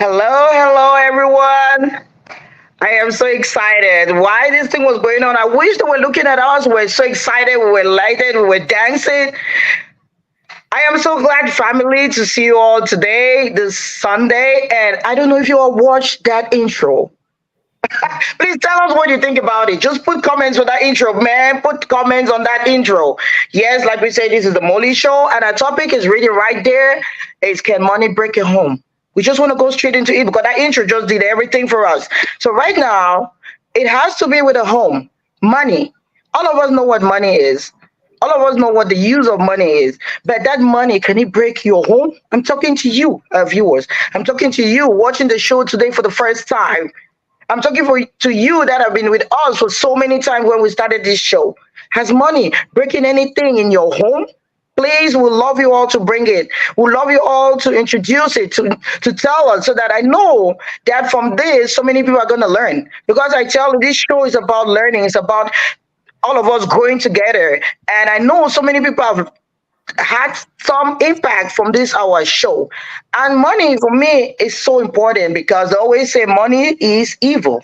Hello, hello, everyone. I am so excited. Why this thing was going on? I wish they were looking at us. We were so excited. We were lighted. We were dancing. I am so glad, family, to see you all today, this Sunday. And I don't know if you all watched that intro. Please tell us what you think about it. Just put comments on that intro, man. Put comments on that intro. Yes, like we said, this is the Mollie Show, and our topic is really right there. Is can money break a home? We just want to go straight into it because that intro just did everything for us. So right now, it has to be with a home. Money. All of us know what money is. All of us know what the use of money is. But that money, can it break your home? I'm talking to you, viewers. I'm talking to you watching the show today for the first time. I'm talking to you that have been with us for so many times when we started this show. Has money breaking anything in your home? Please, we'll love you all to bring it. We'll love you all to introduce it, to tell us so that I know that from this, so many people are going to learn. Because I tell you, this show is about learning. It's about all of us growing together. And I know so many people have had some impact from this our show. And money for me is so important because they always say money is evil.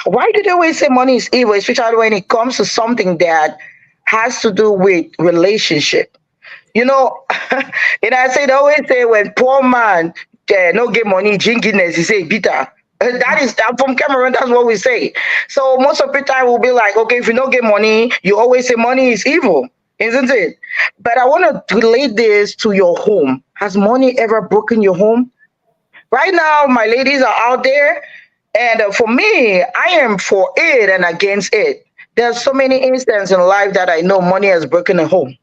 Why do they always say money is evil, especially when it comes to something that has to do with relationship? You know, I say they always say when poor man no get money, drinkiness, he say bitter. That is that from Cameroon. That's what we say. So most of the time we'll be like, okay, if you don't get money, you always say money is evil, isn't it? But I want to relate this to your home. Has money ever broken your home? Right now, my ladies are out there, and for me, I am for it and against it. There's so many instances in life that I know money has broken a home.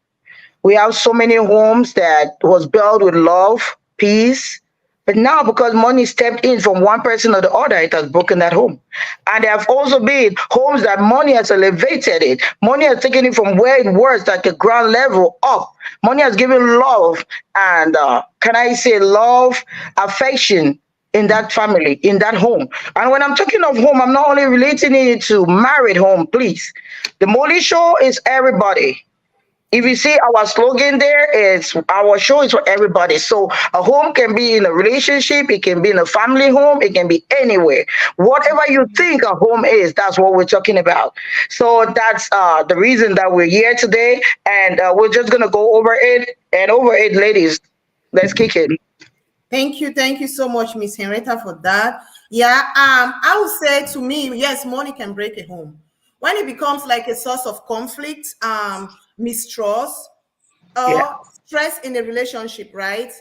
We have so many homes that was built with love, peace, but now because money stepped in from one person or the other, it has broken that home. And there have also been homes that money has elevated it. Money has taken it from where it was, like a ground level, up. Money has given love and can I say love, affection in that family, in that home. And when I'm talking of home, I'm not only relating it to married home, please. The Molly Show is everybody. If you see our slogan there, it's our show is for everybody. So a home can be in a relationship, it can be in a family home, it can be anywhere. Whatever you think a home is, that's what we're talking about. So that's the reason that we're here today, and we're just gonna go over it and over it, ladies. Let's kick it. Thank you so much, Miss Henrietta, for that. Yeah, I would say to me, yes, money can break a home. When it becomes like a source of conflict, mistrust, Yeah. or stress in a relationship, right?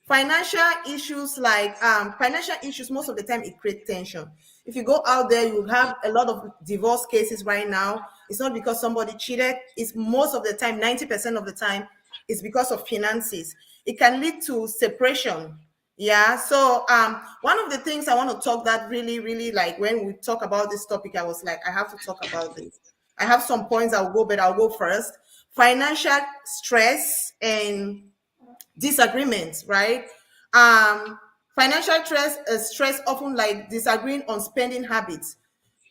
Financial issues like financial issues, most of the time it creates tension. If you go out there, you have a lot of divorce cases right now. It's not because somebody cheated, it's most of the time, 90% of the time, it's because of finances. It can lead to separation. Yeah. So one of the things I want to talk that really, really like when we talk about this topic, I was like, I have to talk about this. I have some points I'll go, but I'll go first. Financial stress and disagreements, right? Um, Financial stress often like disagreeing on spending habits.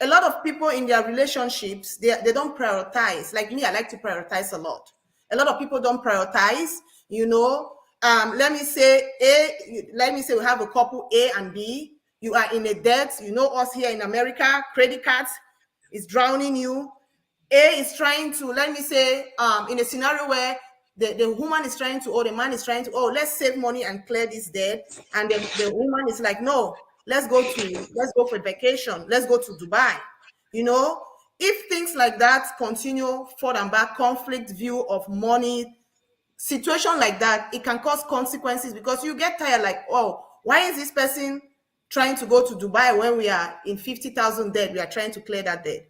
A lot of people in their relationships, they don't prioritize. Like me, I like to prioritize a lot. A lot of people don't prioritize, you know. Let me say we have a couple A and B. You are in a debt. You know us here in America, credit cards is drowning you. A is trying to, let me say, in a scenario where the woman is trying to, or the man is trying to, oh, let's save money and clear this debt. And the woman is like, no, let's go for vacation. Let's go to Dubai. You know, if things like that continue forward and back, conflict view of money, situation like that, it can cause consequences because you get tired, like, oh, why is this person trying to go to Dubai when we are in 50,000 debt? We are trying to clear that debt.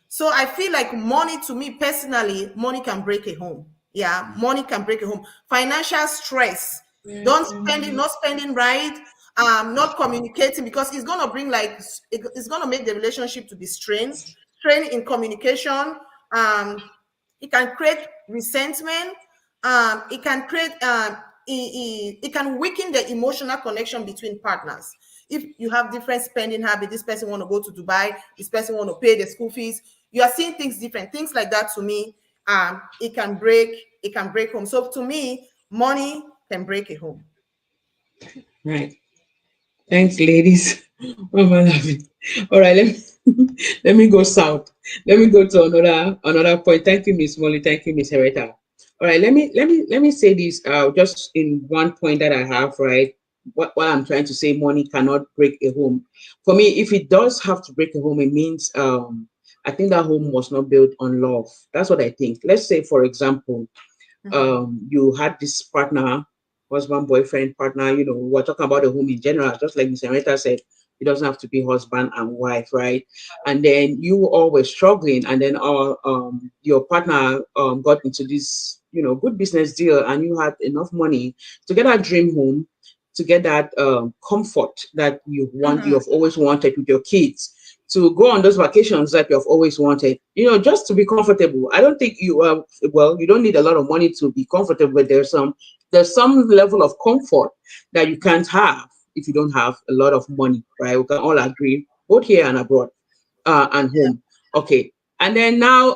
So I feel like money, to me personally, money can break a home. Yeah, money can break a home. Financial stress, don't spend it, not spending right, not communicating because it's gonna bring like it's gonna make the relationship to be strained, strain in communication. It can create resentment. It can create it can weaken the emotional connection between partners. If you have different spending habits, this person want to go to Dubai, this person want to pay the school fees, you are seeing things different. Things like that, to me, it can break home. So to me, money can break a home. Right. Thanks, ladies. What am I laughing? All right, let me go south. Let me go to another point. Thank you, Miss Molly. Thank you, Miss Hereta. All right, let me say this just in one point that I have, right? What I'm trying to say, money cannot break a home. For me, if it does have to break a home, it means I think that home was not built on love. That's what I think. Let's say, for example, Mhm. you had this partner, husband, boyfriend, partner, we're talking about the home in general, just like Mr. Rita said, it doesn't have to be husband and wife, right? And then you all were struggling, and then your partner got into this, good business deal, and you had enough money to get that dream home, to get that comfort that Mhm. you've always wanted with your kids, to go on those vacations that you've always wanted, just to be comfortable. I don't think you don't need a lot of money to be comfortable, but there's some level of comfort that you can't have if you don't have a lot of money, right? We can all agree, both here and abroad, and home. Okay. And then now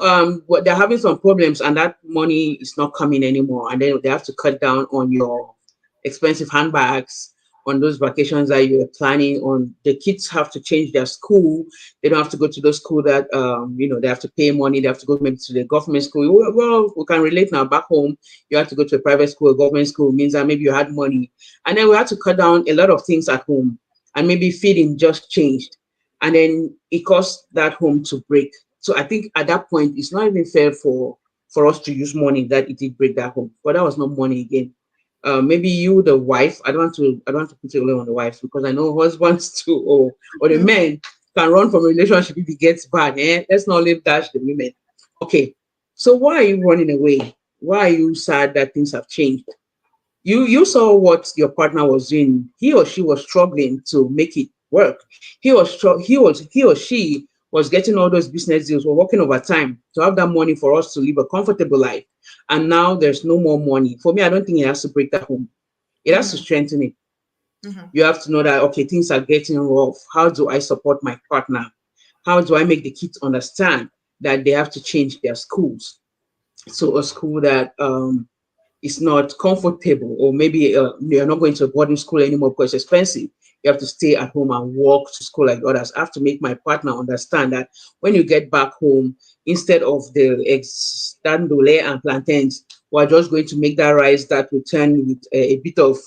they're having some problems, and that money is not coming anymore. And then they have to cut down on your expensive handbags, on those vacations that you were planning on. The kids have to change their school. They don't have to go to those school that they have to pay money. They have to go maybe to the government school. Well, we can relate now. Back home, you have to go to a private school, a government school, means that maybe you had money. And then we had to cut down a lot of things at home, and maybe feeding just changed, and then it caused that home to break. So I think at that point, it's not even fair for us to use money that it did break that home. But that was not money again. Maybe you, the wife. I don't want to put it only on the wives, because I know husbands too, or the men can run from a relationship if it gets bad. Let's not leave dash the women. Okay, so why are you running away? Why are you sad that things have changed? You saw what your partner was doing. He or she was struggling to make it work. He or she was getting all those business deals, were working overtime to have that money for us to live a comfortable life. And now there's no more money. For me, I don't think it has to break that home. It has to Mhm. strengthen it. Mhm. You have to know that, okay, things are getting rough. How do I support my partner? How do I make the kids understand that they have to change their schools? So a school that is not comfortable, or maybe you're not going to a boarding school anymore because it's expensive. You have to stay at home and walk to school like others. I have to make my partner understand that when you get back home, instead of the standole and plantains, we're just going to make that rice that will turn with a bit of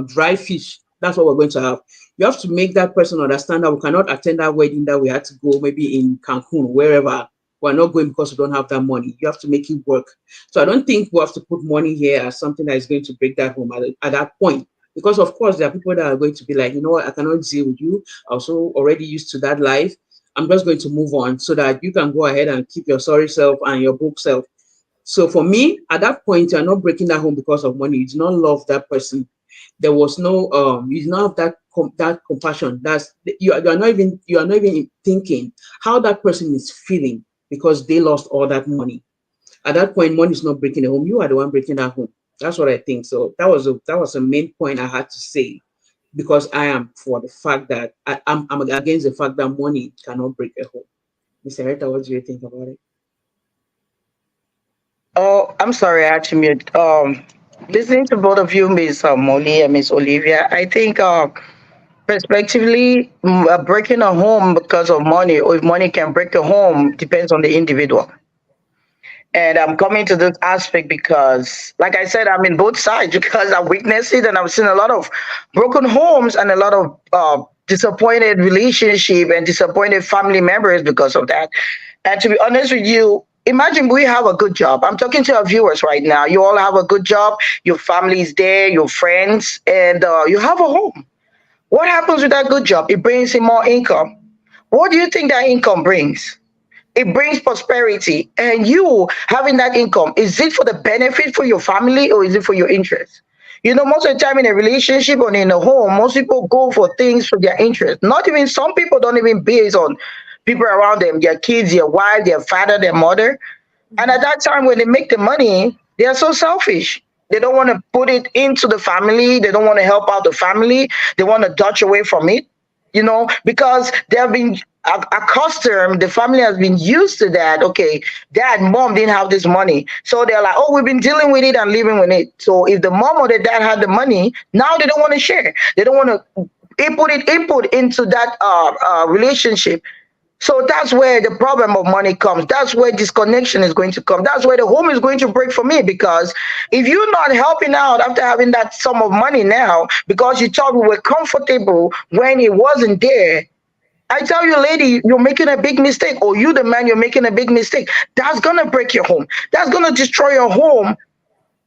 dry fish. That's what we're going to have. You have to make that person understand that we cannot attend that wedding that we had to go maybe in Cancun, wherever. We're not going because we don't have that money. You have to make it work. So I don't think we have to put money here as something that is going to break that home at that point. Because of course there are people that are going to be like, you know what, I cannot deal with you. I'm also already used to that life. I'm just going to move on so that you can go ahead and keep your sorry self and your broke self. So for me, at that point, you're not breaking that home because of money. You do not love that person. There was no you do not have that compassion. You are not even thinking how that person is feeling because they lost all that money. At that point, money is not breaking the home. You are the one breaking that home. That's what I think. So that was a main point I had to say, because I am for the fact that I'm against the fact that money cannot break a home. Mr. Rita, what do you think about it? Oh, I'm sorry, I had to mute. Listening to both of you, Miss Molly and Miss Olivia, I think prospectively, breaking a home because of money, or if money can break a home, depends on the individual. And I'm coming to this aspect because, like I said, I'm in both sides because I witnessed it and I've seen a lot of broken homes and a lot of disappointed relationship and disappointed family members because of that. And to be honest with you, imagine we have a good job. I'm talking to our viewers right now. You all have a good job. Your family is there, your friends, and you have a home. What happens with that good job? It brings in more income. What do you think that income brings? It brings prosperity. And you having that income, is it for the benefit for your family or is it for your interest? You know, most of the time in a relationship or in a home, most people go for things for their interest. Not even some people don't even base on people around them, their kids, their wife, their father, their mother. And at Mhm. that time, when they make the money, they are so selfish. They don't want to put it into the family. They don't want to help out the family. They want to dodge away from it, because they have been accustomed, the family has been used to that. Okay, dad, mom didn't have this money. So they're like, oh, we've been dealing with it and living with it. So if the mom or the dad had the money, now they don't want to share. They don't want to input into that relationship. So that's where the problem of money comes. That's where disconnection is going to come. That's where the home is going to break for me, because if you're not helping out after having that sum of money now, because you thought we were comfortable when it wasn't there, I tell you, lady, you're making a big mistake, or you, the man, you're making a big mistake. That's gonna break your home. That's gonna destroy your home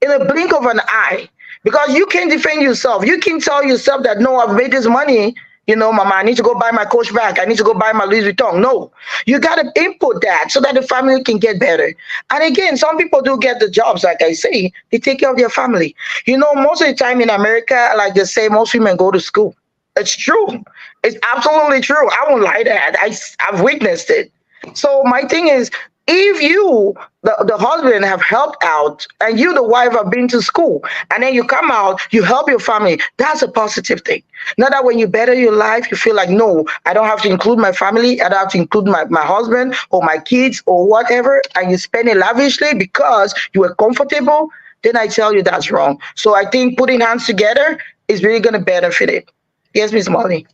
in a blink of an eye, because you can't defend yourself. You can tell yourself that no, I've made this money. Mama, I need to go buy my Coach bag. I need to go buy my Louis Vuitton. No, you got to input that so that the family can get better. And again, some people do get the jobs, like I say, they take care of their family. Most of the time in America, like they say, most women go to school. It's true. It's absolutely true. I won't lie to that. I've witnessed it. So my thing is, if you, the husband, have helped out, and you, the wife, have been to school, and then you come out, you help your family, that's a positive thing. Not that when you better your life, you feel like, no, I don't have to include my family, I don't have to include my husband or my kids or whatever, and you spend it lavishly because you were comfortable, then I tell you that's wrong. So I think putting hands together is really going to benefit it. Yes, Miss Molly.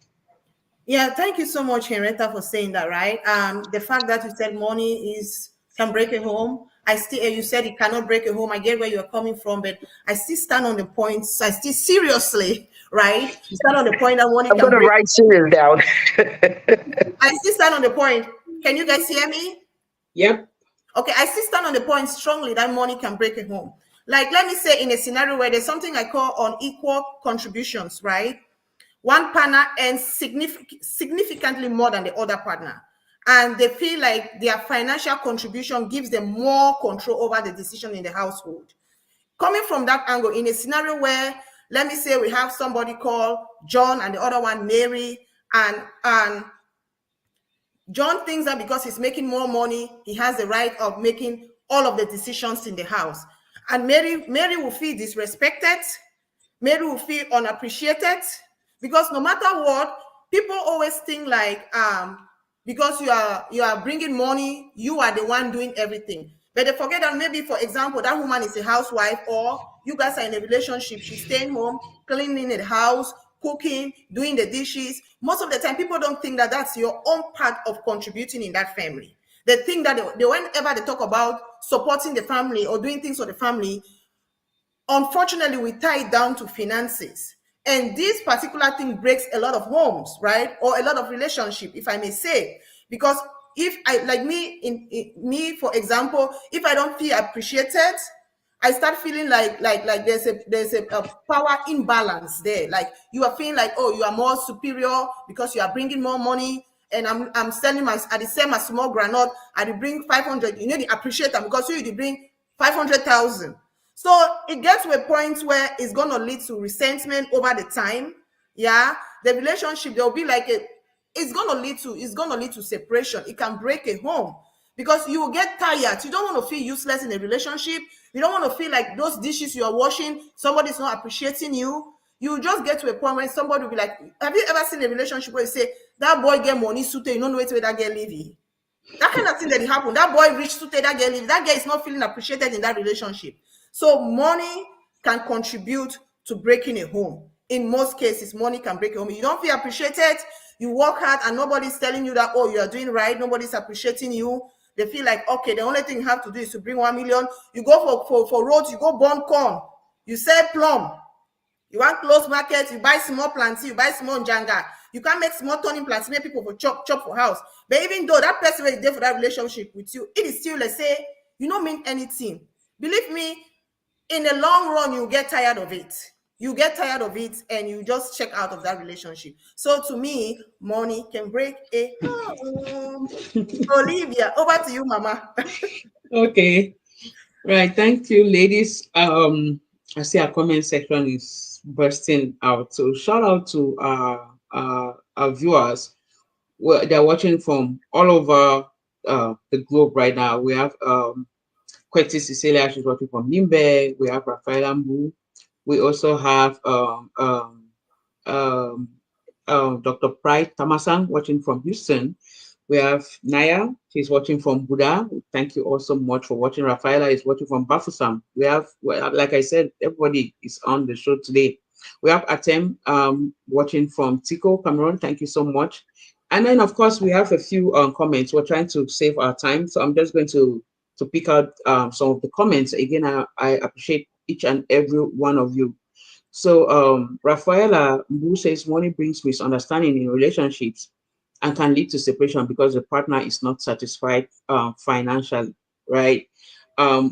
Yeah, thank you so much, Henrietta, for saying that, right? The fact that you said money can break a home. You said it cannot break a home. I get where you're coming from, but I still stand on the points. I still seriously, right? Stand on the point that money I'm can going to break. write serious down. I still stand on the point. Can you guys hear me? Yep. Okay, I still stand on the point strongly that money can break a home. Like, let me say, in a scenario where there's something I call unequal contributions, right? One partner earns significantly more than the other partner, and they feel like their financial contribution gives them more control over the decision in the household. Coming from that angle, in a scenario where, let me say, we have somebody called John and the other one Mary, and John thinks that because he's making more money, he has the right of making all of the decisions in the house. And Mary will feel disrespected. Mary will feel unappreciated, because no matter what, people always think like, because you are bringing money, you are the one doing everything. But they forget that maybe, for example, that woman is a housewife, or you guys are in a relationship, she's staying home, cleaning the house, cooking, doing the dishes. Most of the time, people don't think that that's your own part of contributing in that family. They think that whenever they talk about supporting the family or doing things for the family, unfortunately, we tie it down to finances. And this particular thing breaks a lot of homes, right? Or a lot of relationship, if I may say. Because if I, like me, for example, if I don't feel appreciated, I start feeling like there's a power imbalance there. Like you are feeling like, oh, you are more superior because you are bringing more money, and I'm selling my at the same as small granite. I did bring 500. You need to appreciate them because you did bring 500,000. So it gets to a point where it's going to lead to resentment over the time. Yeah, the relationship, there'll be like it's going to lead to separation. It can break a home because you will get tired. You don't want to feel useless in a relationship. You don't want to feel like those dishes you are washing, somebody's not appreciating you. You just get to a point where somebody will be like, have you ever seen a relationship where you say, that boy get money, suited, you don't know where that girl live? That kind of thing that happened. That boy rich, suited, that girl live. That girl is not feeling appreciated in that relationship. So money can contribute to breaking a home. In most cases, money can break a home. You don't feel appreciated, you work hard and nobody's telling you that, oh, you are doing right, nobody's appreciating you. They feel like, okay, the only thing you have to do is to bring 1 million. You go for roads, you go burn corn, you sell plum, you want close market, you buy small plantain, you buy small njanga. You can't make small turning plants, make people for chop for house. But even though that person is there for that relationship with you, it is still, let's say, you don't mean anything. Believe me, in the long run, you get tired of it. You get tired of it and you just check out of that relationship. So to me, money can break a home. Olivia, over to you, Mama. Okay. Right. Thank you, ladies. I see our comment section is bursting out. So shout out to our viewers. Well, they're watching from all over the globe right now. We have Kweti Cecilia, she's watching from Nimbe. We have Rafael Ambu. We also have Dr. Pride Tamasang watching from Houston. We have Naya, she's watching from Buddha. Thank you all so much for watching. Rafaela is watching from Bafusam. We have, well, like I said, everybody is on the show today. We have Atem watching from Tico, Cameroon. Thank you so much. And then, of course, we have a few comments. We're trying to save our time, so I'm just going to pick out some of the comments. Again, I appreciate each and every one of you. So Rafaela Mbu says money brings misunderstanding in relationships and can lead to separation because the partner is not satisfied financially, right?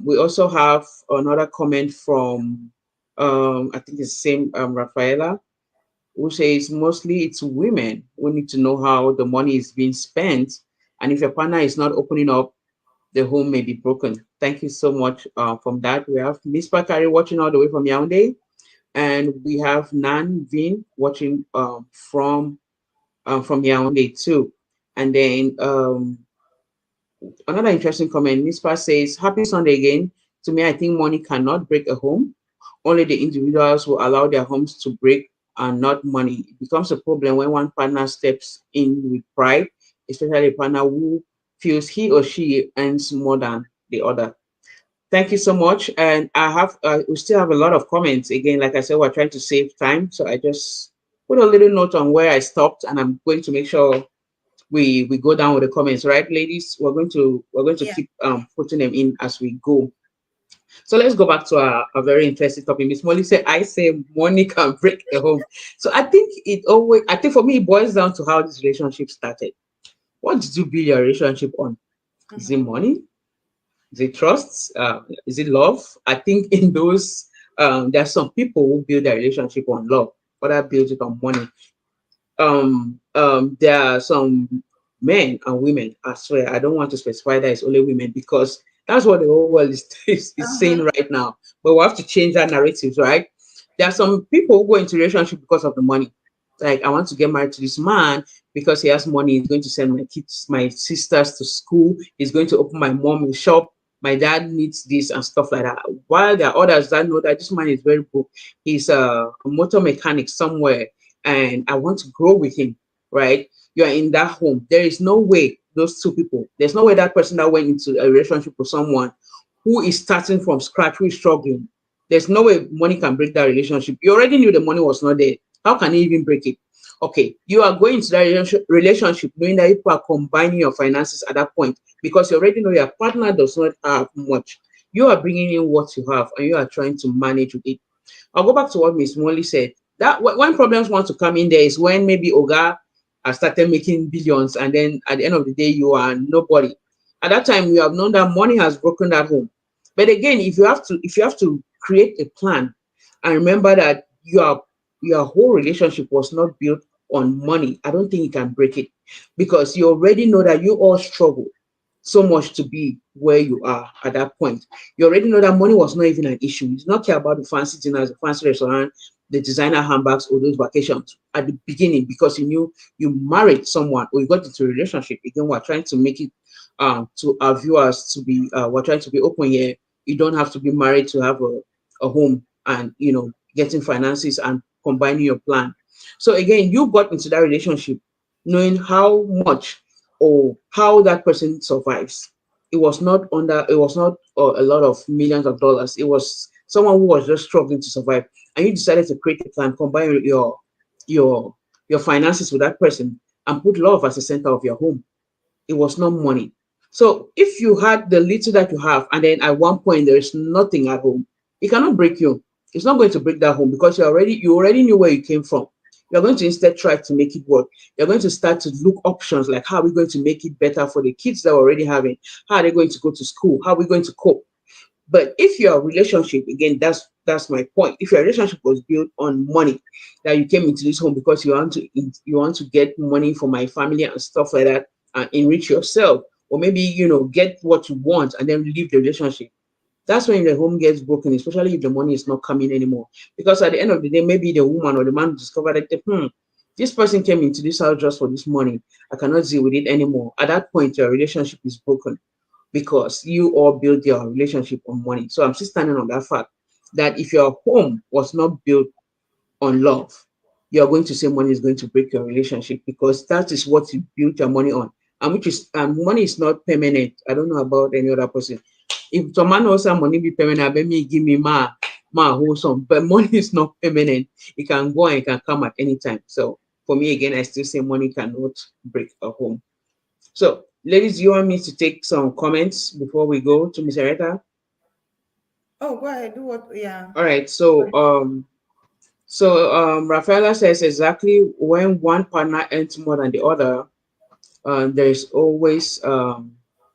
We also have another comment from I think it's the same Rafaela, who says mostly it's women who need to know how the money is being spent, and if your partner is not opening up, the home may be broken. Thank you so much from that. We have Miss Bakari watching all the way from Yaoundé, and we have Nan Vin watching from Yaoundé too. And then another interesting comment, Miss Pa says, Happy Sunday again. To me, I think money cannot break a home. Only the individuals who allow their homes to break and not money. It becomes a problem when one partner steps in with pride, especially a partner who feels he or she earns more than the other. Thank you so much. And we still have a lot of comments. Again, like I said, we're trying to save time. So I just put a little note on where I stopped, and I'm going to make sure we go down with the comments, right, ladies? We're going to Yeah. keep putting them in as we go. So let's go back to a very interesting topic. Miss Molly said, I say money can break a home. So I think for me, it boils down to how this relationship started. What did you build your relationship on? Is it Mhm. money? Is it trust? Is it love? I think in those, there are some people who build their relationship on love, other build it on money. There are some men and women. I swear, I don't want to specify that it's only women because that's what the whole world is saying Uh-huh. right now. But we have to change that narrative, right? There are some people who go into relationship because of the money. Like, I want to get married to this man because he has money. He's going to send my kids, my sisters to school. He's going to open my mom a shop. My dad needs this and stuff like that. While there are others that know that this man is very broke. He's a motor mechanic somewhere, and I want to grow with him, right? You are in that home. There is no way those two people, there's no way that person that went into a relationship with someone who is starting from scratch, who is struggling, there's no way money can break that relationship. You already knew the money was not there. How can you even break it? Okay, you are going to that relationship knowing that people are combining your finances at that point because you already know your partner does not have much. You are bringing in what you have and you are trying to manage with it. I'll go back to what Miss Molly said. That when problems want to come in, there is when maybe Oga has started making billions, and then at the end of the day, you are nobody. At that time, you have known that money has broken that home. But again, if you have to create a plan and remember that your whole relationship was not built on money, I don't think you can break it because you already know that you all struggle so much to be where you are at that point. You already know that money was not even an issue. You did not care about the fancy dinners, the fancy restaurant, the designer handbags, or those vacations at the beginning because you knew you married someone or you got into a relationship. Again, we're trying to make it to our viewers to be we're trying to be open here. You don't have to be married to have a home and getting finances and combining your plan. So again, you got into that relationship knowing how much or how that person survives. It was not a lot of millions of dollars. It was someone who was just struggling to survive. And you decided to create a plan, combine your your finances with that person and put love as the center of your home. It was not money. So if you had the little that you have, and then at one point there is nothing at home, it cannot break you. It's not going to break that home because you already knew where you came from. You're going to instead try to make it work. You're going to start to look options like how are we going to make it better for the kids that we're already having? How are they going to go to school? How are we going to cope? But if your relationship, again, that's my point. If your relationship was built on money, that you came into this home because you want to get money for my family and stuff like that, and enrich yourself, or maybe get what you want and then leave the relationship. That's when the home gets broken, especially if the money is not coming anymore. Because at the end of the day, maybe the woman or the man discovered that this person came into this house just for this money. I cannot deal with it anymore. At that point, your relationship is broken because you all build your relationship on money. So I'm still standing on that fact that if your home was not built on love, you're going to say money is going to break your relationship because that is what you built your money on. And which is money is not permanent. I don't know about any other person. If some man also money be permanent, let me give me ma wholesome. But money is not permanent. It can go and it can come at any time. So for me, again, I still say money cannot break a home. So, ladies, you want me to take some comments before we go to Miss Areta? Oh, go ahead. Do what? Yeah. All right. Rafaela says exactly when one partner earns more than the other, there's always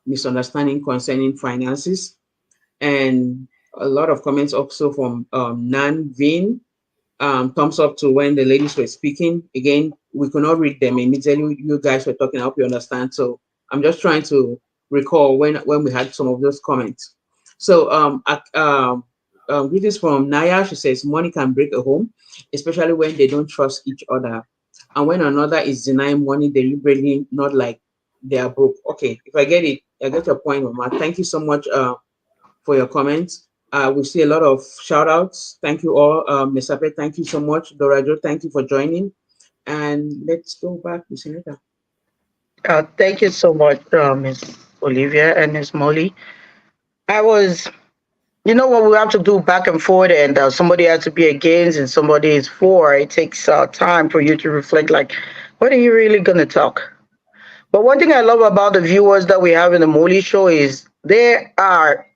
misunderstanding concerning finances, and a lot of comments also from Nan Vin. Thumbs up to when the ladies were speaking. Again, we could not read them immediately. You guys were talking. I hope you understand. So I'm just trying to recall when we had some of those comments. So greetings from Naya. She says money can break a home, especially when they don't trust each other, and when another is denying money deliberately, not like they are broke. Okay, if I get it, I get your point, Mama. Thank you so much for your comments. We see a lot of shout outs. Thank you all. Ms. Ape, thank you so much. Dorajo, thank you for joining. And let's go back to Senator. Thank you so much, Miss Olivia and Miss Molly. I was, what we have to do back and forth, and somebody has to be against and somebody is for. It takes time for you to reflect, like, what are you really going to talk? But one thing I love about the viewers that we have in the Mollie Show is they are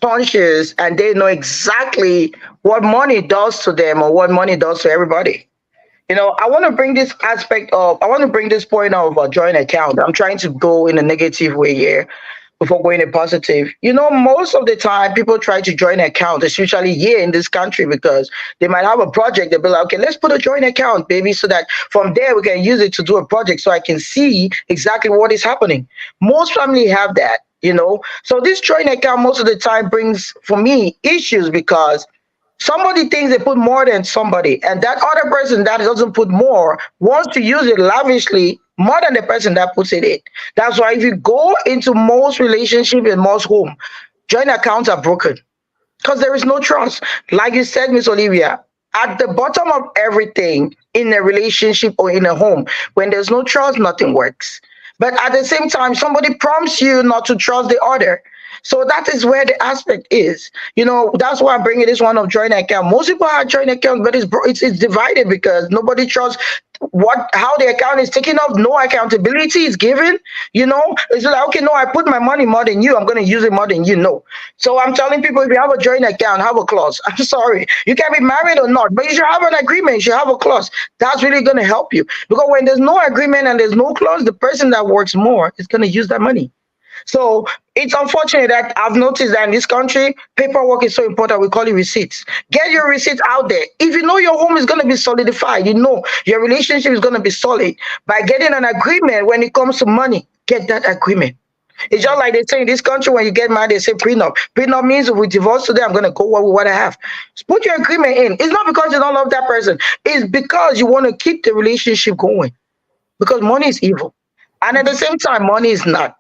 conscious and they know exactly what money does to them or what money does to everybody. I want to bring this aspect of, I want to bring this point of a joint account. I'm trying to go in a negative way here before going in positive. Most of the time people try to join an account, especially here in this country, because they might have a project. They'll be like, okay, let's put a joint account, baby, so that from there we can use it to do a project so I can see exactly what is happening. Most family have that. So this joint account most of the time brings, for me, issues because somebody thinks they put more than somebody, and that other person that doesn't put more wants to use it lavishly more than the person that puts it in. That's why if you go into most relationship in most home, joint accounts are broken because there is no trust. Like you said, Miss Olivia, at the bottom of everything in a relationship or in a home, when there's no trust, nothing works. But at the same time, somebody prompts you not to trust the other. So that is where the aspect is. That's why I'm bringing this one of joint account. Most people have joint accounts, but it's divided because nobody trusts how the account is taken off. No accountability is given. It's like, okay, no, I put my money more than you. I'm going to use it more than you. No. So I'm telling people, if you have a joint account, have a clause. I'm sorry, you can be married or not, but you should have an agreement. You should have a clause. That's really going to help you, because when there's no agreement and there's no clause, the person that works more is going to use that money. So it's unfortunate that I've noticed that in this country, paperwork is so important. We call it receipts. Get your receipts out there. If you know your home is going to be solidified, your relationship is going to be solid by getting an agreement when it comes to money. Get that agreement. It's just like they say in this country, when you get married, they say prenup. Prenup means if we divorce today, I'm going to go with what I have. So put your agreement in. It's not because you don't love that person. It's because you want to keep the relationship going. Because money is evil. And at the same time, money is not.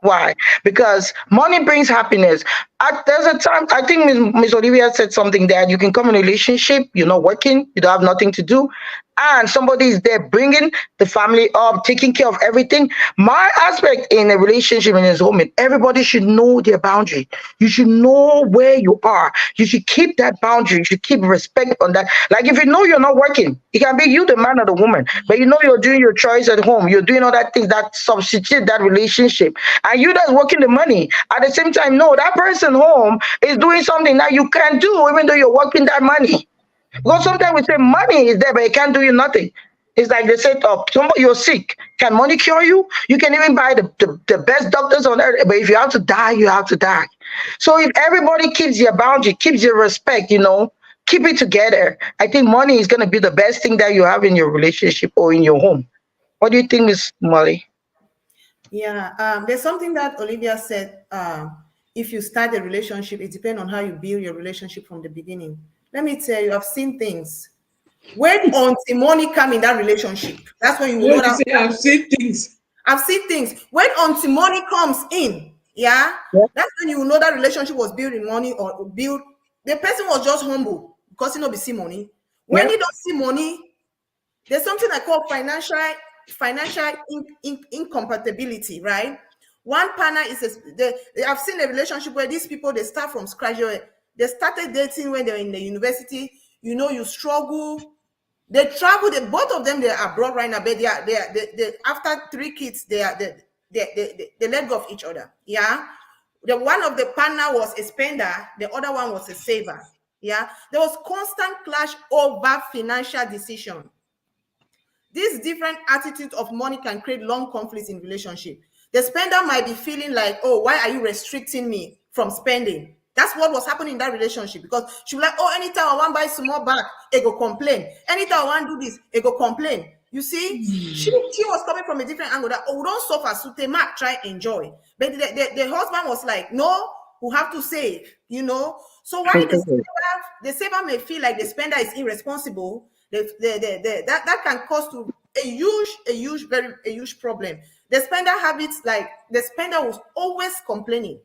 Why? Because money brings happiness. There's a time, I think Miss Olivia said something that you can come in a relationship, you're not working, you don't have nothing to do, and somebody is there bringing the family up, taking care of everything. My aspect in a relationship in his home, everybody should know their boundary. You should know where you are. You should keep that boundary. You should keep respect on that. Like if you know you're not working, it can be you, the man or the woman, but you know you're doing your choice at home. You're doing all that things that substitute that relationship. And you that's working the money. At the same time, no, that person home is doing something that you can't do even though you're working that money. Because sometimes we say money is there, but it can't do you nothing. It's like they said, somebody, you're sick. Can money cure you? You can even buy the best doctors on earth, but if you have to die, you have to die. So if everybody keeps your boundary, keeps your respect, keep it together, I think money is going to be the best thing that you have in your relationship or in your home. What do you think, Miss Molly? Yeah, there's something that Olivia said. If you start a relationship, it depends on how you build your relationship from the beginning. Let me tell you, I've seen things. Wait until money come in that relationship. That's when you will know that. I've seen things. I've seen things. Wait until money comes in. Yeah? That's when you will know that relationship was built in money or built. The person was just humble because he don't see money. When you don't see money, there's something I call financial incompatibility, right? One partner is I've seen a relationship where these people, they start from scratch. They started dating when they were in the university. You know, you struggle. They travel. Both of them, they are abroad right now. But they after 3 kids, they let go of each other. Yeah. The one of the partner was a spender. The other one was a saver. Yeah. There was constant clash over financial decision. This different attitude of money can create long conflicts in relationship. The spender might be feeling like, oh, why are you restricting me from spending? That's what was happening in that relationship, because she was like, oh, anytime I want to buy small bag, it go complain. Anytime I want to do this, it go complain. You see, she was coming from a different angle that, oh, don't suffer, so they might try enjoy. But the husband was like, no, we have to save, you know. So why the saver may feel like the spender is irresponsible, that can cause to a huge problem. The spender habits, like the spender was always complaining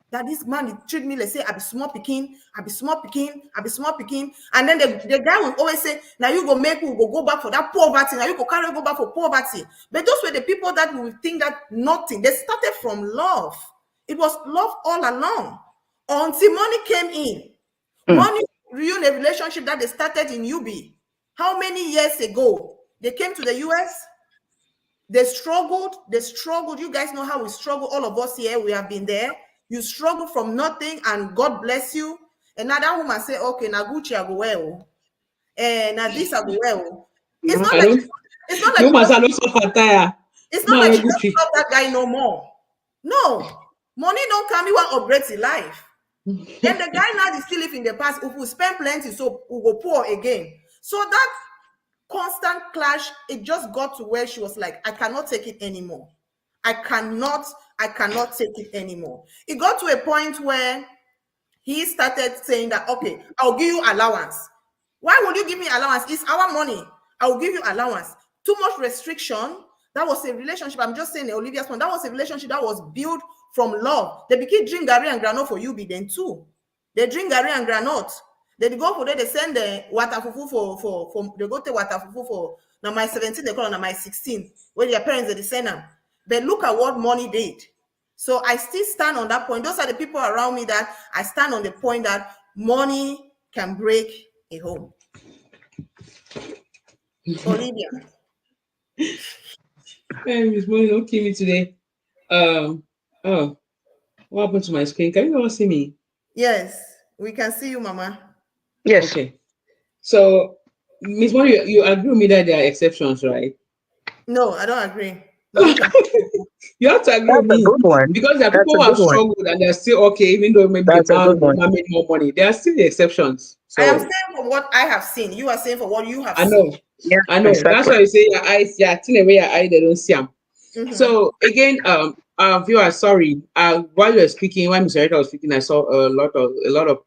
that this man treat me, let's say, I be small picking, I be small picking, I be small picking. And then the guy will always say, now you go make, we go back for that poverty, now you go carry go back for poverty. But those were the people that will think that nothing. They started from love. It was love all along until money came in. Money ruined a relationship that they started in UB. How many years ago? They came to the US. They struggled. You guys know how we struggle. All of us here, we have been there. You struggle from nothing, and God bless you. And now that woman say, okay, now Gucci I go well. And now this I go well. It's not like you must have also for tire. It's not like she doesn't love that guy no more. No. Money don't come, you want upgrade in life. And the guy now is still living in the past. If we spend plenty, so we go poor again. So that constant clash, it just got to where she was like, I cannot take it anymore. I cannot take it anymore. It got to a point where he started saying that, okay, I'll give you allowance. Why would you give me allowance? It's our money. I will give you allowance. Too much restriction. That was a relationship. I'm just saying, Olivia's point. That was a relationship that was built from love. They begin drink Gary and Granot for UB then too. They drink Gary and Granot. They go for there, they send the water fufu for they go to water fufu for now my 17, they call on my 16, where their parents they send them. But look at what money did. So I still stand on that point. Those are the people around me that I stand on the point that money can break a home. Olivia. Hey, Miss Mollie, don't kill me today. Oh, what happened to my screen? Can you all see me? Yes, we can see you, Mama. Yes. Okay. So, Miss Mollie, you agree with me that there are exceptions, right? No, I don't agree. You have to agree That's with me, a good one. because there are That's people a who have good one. struggled and they're still okay, even though maybe That's a good one. the man made more money. There are still the exceptions. So I am saying for what I have seen. You are saying for what you have I seen. know. Yeah, I know. exactly. That's why I say your eyes, yeah, in a way your eye they don't see them. So again, viewers, sorry. While you were speaking, while Mr. Rita was speaking, I saw a lot of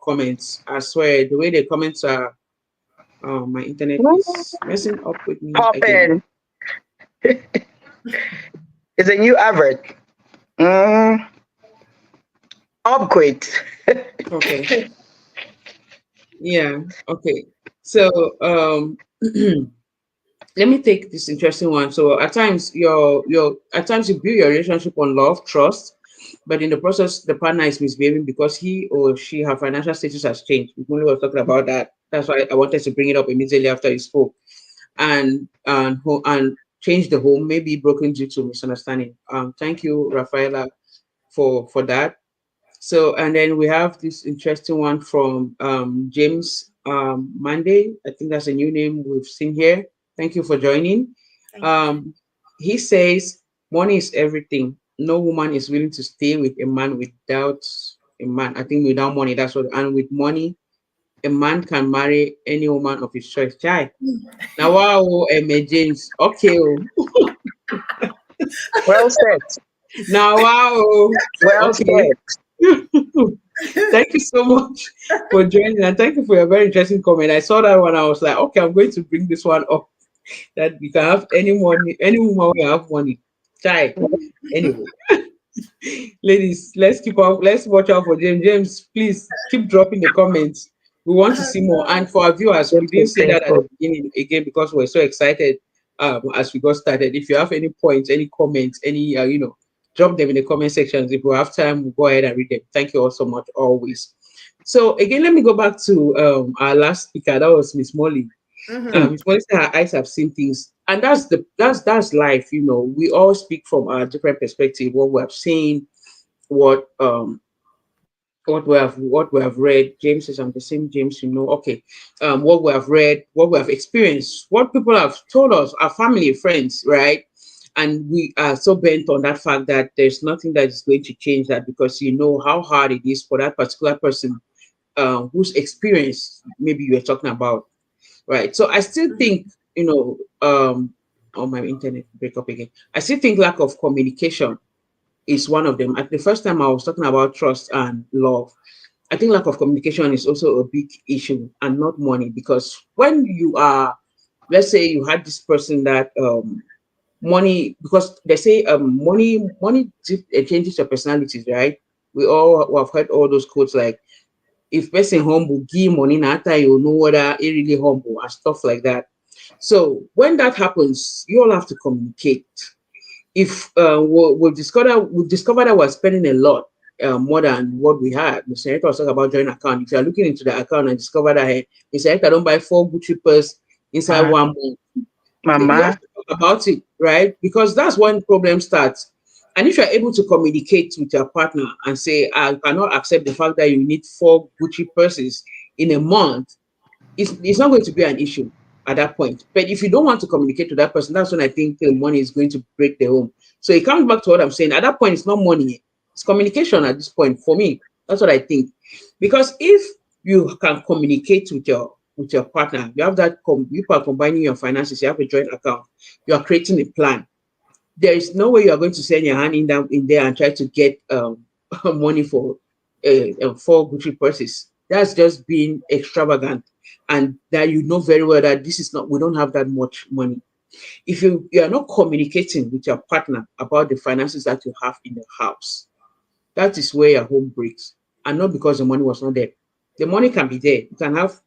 comments. I swear the way the comments are, my internet is messing up with me again. Popping. It's a new advert. Upgrade. Okay. Yeah. Okay. So let me take this interesting one. So at times you build your relationship on love, trust, but in the process the partner is misbehaving because he or she, her financial status has changed. We only were talking about that. That's why I wanted to bring it up immediately after you spoke. And change the home, maybe broken due to misunderstanding. Thank you, Rafaela, for that. So, and then we have this interesting one from James Monday. I think that's a new name we've seen here. Thank you for joining. He says, money is everything. No woman is willing to stay with a man without a man. I think without money, that's what. And with money, a man can marry any woman of his choice. Chai. Now, wow, James. Okay. Well said. Now, wow. Well Okay. said. Thank you so much for joining, and thank you for your very interesting comment. I saw that one. I was like, okay, I'm going to bring this one up. That you can have any money, any woman will have money. Chai. Anyway, ladies, let's keep up. Let's watch out for James. James, please keep dropping the comments. We want to see more. And for our viewers, we didn't say that at the beginning again because we're so excited as we got started. If you have any points, any comments, any drop them in the comment sections. If we have time, we'll go ahead and read them. Thank you all so much always. So again, let me go back to our last speaker. That was Miss Molly. Mm-hmm. Miss Molly said her eyes have seen things, and that's life. You know, we all speak from our different perspective. What we have seen, what what we have read. James says I'm the same James, you know. Okay. What we have read, what we have experienced, what people have told us, our family, friends, right? And we are so bent on that fact that there's nothing that is going to change that, because you know how hard it is for that particular person whose experience maybe you're talking about, right? So I still think, you know, oh, my internet break up again. I still think lack of communication is one of them. At the first time I was talking about trust and love, I think lack of communication is also a big issue, and not money. Because when you are, let's say you had this person that money, because they say changes your personalities, right? We have heard all those quotes like, if person humble, give money, na after you know whether it really humble and stuff like that. So when that happens, you all have to communicate. If we discover that we're spending a lot more than what we had. Mr. Senator was talking about joint account. If you're looking into the account and discover that, hey, Mr. Senator don't buy 4 Gucci purse inside Uh, 1 month, you have Mama. to talk about it, right? Because that's when problem starts. And if you're able to communicate with your partner and say, I cannot accept the fact that you need 4 Gucci purses in a month, it's not going to be an issue at that point. But if you don't want to communicate to that person, that's when I think the money is going to break the home. So it comes back to what I'm saying. At that point, it's not money, it's communication at this point for me. That's what I think. Because if you can communicate with your partner, you have that you are combining your finances, you have a joint account, you are creating a plan. There is no way you are going to send your hand in there and try to get money for 4 Gucci purses. That's just being extravagant, and that you know very well that this is not. We don't have that much money. If you are not communicating with your partner about the finances that you have in the house, that is where your home breaks, and not because the money was not there. The money can be there. You can have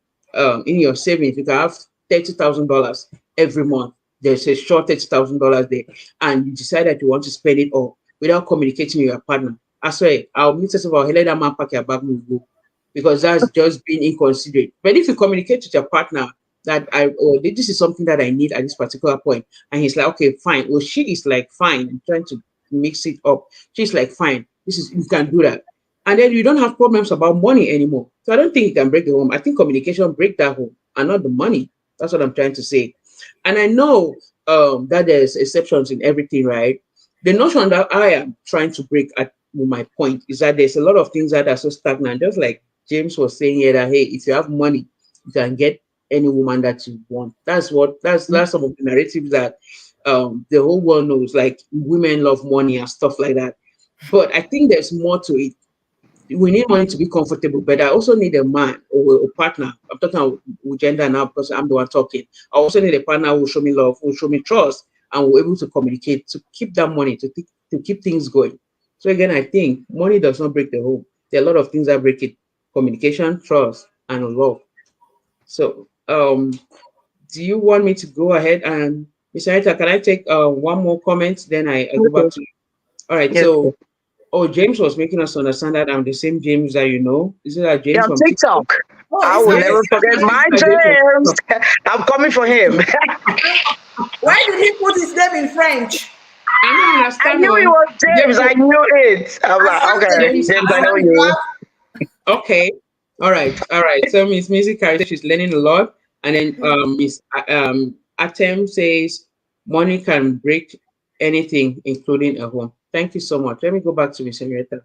in your savings. You can have $30,000 every month. There's a short $30,000 there, and you decide that you want to spend it all without communicating with your partner. I swear, I'll meet us about let that man pack your bag, move go, because that's just being inconsiderate. But if you communicate with your partner that this is something that I need at this particular point, and he's like, okay, fine. Well, she is like, fine. I'm trying to mix it up. She's like, fine, this is, you can do that. And then you don't have problems about money anymore. So I don't think it can break the home. I think communication break that home and not the money. That's what I'm trying to say. And I know that there's exceptions in everything, right? The notion that I am trying to break at my point is that there's a lot of things that are so stagnant. Just like James was saying here, that hey, if you have money, you can get any woman that you want. That's some of the narratives that the whole world knows, like women love money and stuff like that. But I think there's more to it. We need money to be comfortable, but I also need a man or a partner. I'm talking with gender now because I'm the one talking. I also need a partner who will show me love, who will show me trust, and will able to communicate to keep that money to keep things going. So again, I think money does not break the home. There are a lot of things that break it: communication, trust, and love. So do you want me to go ahead and Miss Anita, can I take one more comment? Then I go back Okay. to you. All right. Yes. So, oh, James was making us understand that I'm the same James that you know. Is it that Yeah, James on from TikTok? TikTok. Oh, I is will it? Yes. never forget Is my that James from James. TikTok? I'm coming for him. Why did he put his name in French? I don't I understand. knew it Oh, was James. I knew it. I'm like, okay, Asante James. James, I know you. Bidra. Okay. All right. All right. So Miss Music says she's learning a lot, and then Miss Atem says money can break anything, including a home. Thank you so much. Let me go back to Miss Henrietta.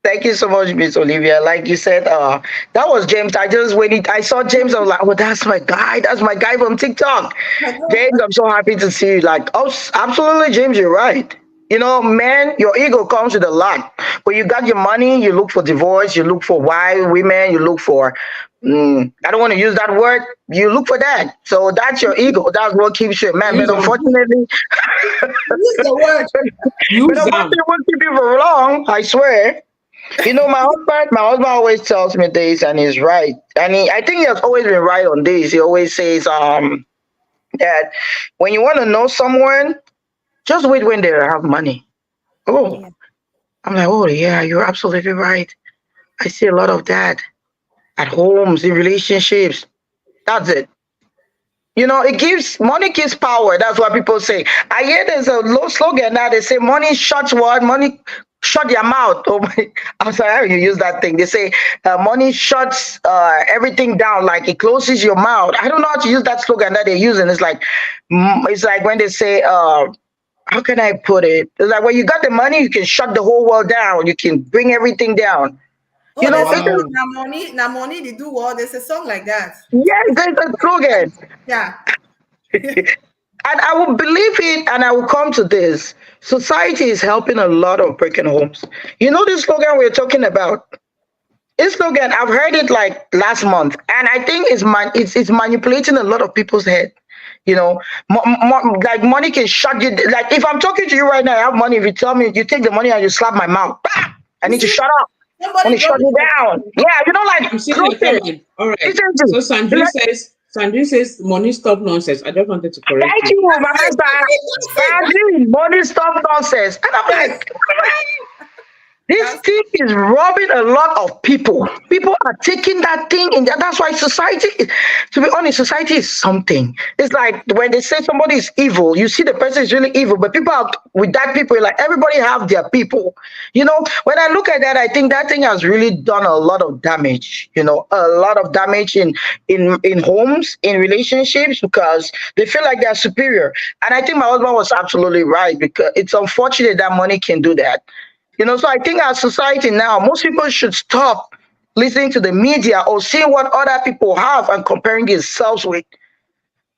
Thank you so much, Miss Olivia. Like you said, that was James. I just when I saw James, I was like, oh, that's my guy. That's my guy from TikTok. James, I'm so happy to see you. Like, oh, absolutely, James, you're right. You know, man, your ego comes with a lot. When you got your money, you look for divorce, you look for why women, you look for, I don't want to use that word, you look for that. So that's your ego. That's what keeps you a man. Use But them. unfortunately, Use the word. but Use unfortunately, them. it won't keep you for long, I swear. You know, my husband always tells me this, and he's right. And I think he has always been right on this. He always says, that when you want to know someone, just wait when they have money. Oh, Yeah. I'm like, oh yeah, you're absolutely right. I see a lot of that at homes, in relationships. That's it. It gives money gives power. That's what people say. I hear there's a low slogan now. They say money shuts what? Money shut your mouth. Oh my, I'm sorry, how you use that thing. They say money shuts everything down, like it closes your mouth. I don't know how to use that slogan that they're using. It's like when they say how can I put it? It's like when you got the money, you can shut the whole world down. You can bring everything down. Oh, there's a It is, Wow. na money, they do what? There's a song like that. yes, there's a slogan. Yeah. And I will believe it and I will come to this. Society is helping a lot of broken homes. You know this slogan we're talking about? This slogan, I've heard it like last month, and I think it's manipulating a lot of people's head. You know, like money can shut you. Like if I'm talking to you right now, I have money. If you tell me you take the money and you slap my mouth, bah! I You need to see, shut up. I somebody need to shut dropped you it. down. Yeah, like I'm seeing your closing. comment. All right. Listen to So like, Sandrine says money stop nonsense. I just wanted to correct thank you. you, my master. Sandrine, money stop nonsense. And I'm Yes, like, this that's thing is robbing a lot of people. People are taking that thing in there. That's why society, to be honest, society is something. It's like when they say somebody is evil, you see the person is really evil, but people are with that people, like everybody have their people. When I look at that, I think that thing has really done a lot of damage, a lot of damage in homes, in relationships, because they feel like they're superior. And I think my husband was absolutely right because it's unfortunate that money can do that. So I think our society now, most people should stop listening to the media or seeing what other people have and comparing themselves with.